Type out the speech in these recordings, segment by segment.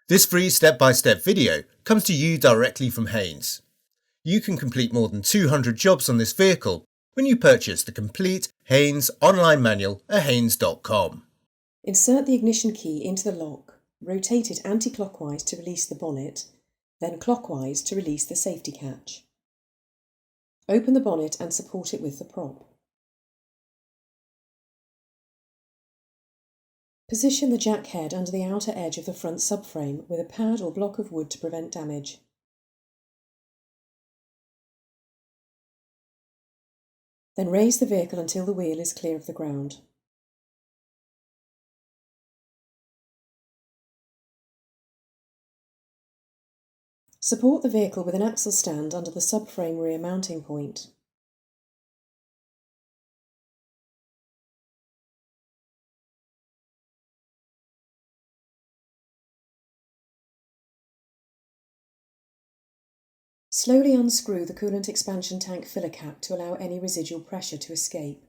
This free step-by-step video comes to you directly from Haynes. You can complete more than 200 jobs on this vehicle when you purchase the complete Haynes online manual at haynes.com. Insert the ignition key into the lock, rotate it anti-clockwise to release the bonnet, then clockwise to release the safety catch. Open the bonnet and support it with the prop. Position the jack head under the outer edge of the front subframe with a pad or block of wood to prevent damage. Then raise the vehicle until the wheel is clear of the ground. Support the vehicle with an axle stand under the subframe rear mounting point. Slowly unscrew the coolant expansion tank filler cap to allow any residual pressure to escape.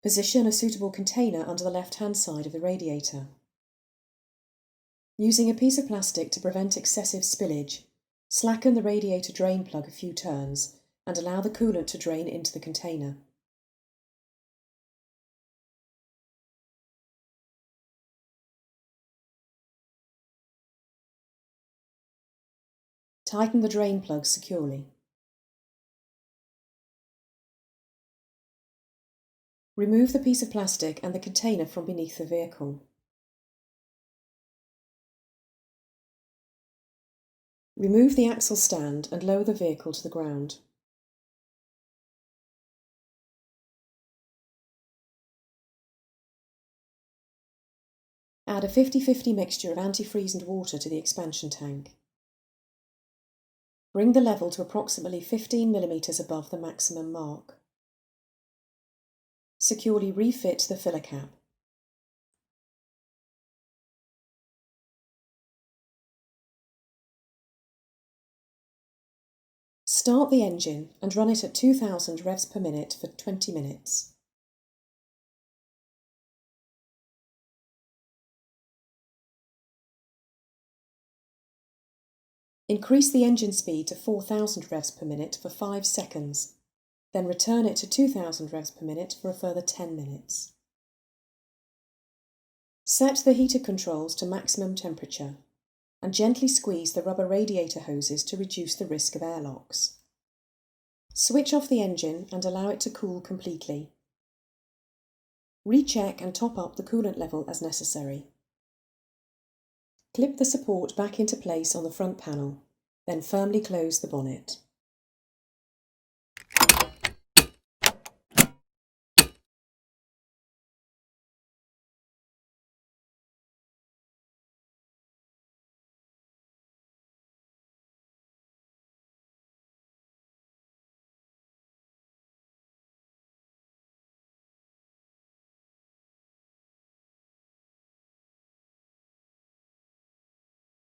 Position a suitable container under the left-hand side of the radiator. Using a piece of plastic to prevent excessive spillage, slacken the radiator drain plug a few turns and allow the coolant to drain into the container. Tighten the drain plug securely. Remove the piece of plastic and the container from beneath the vehicle. Remove the axle stand and lower the vehicle to the ground. Add a 50-50 mixture of antifreeze and water to the expansion tank. Bring the level to approximately 15 mm above the maximum mark. Securely refit the filler cap. Start the engine and run it at 2000 revs per minute for 20 minutes. Increase the engine speed to 4000 revs per minute for 5 seconds, then return it to 2000 revs per minute for a further 10 minutes. Set the heater controls to maximum temperature and gently squeeze the rubber radiator hoses to reduce the risk of airlocks. Switch off the engine and allow it to cool completely. Recheck and top up the coolant level as necessary. Clip the support back into place on the front panel, then firmly close the bonnet.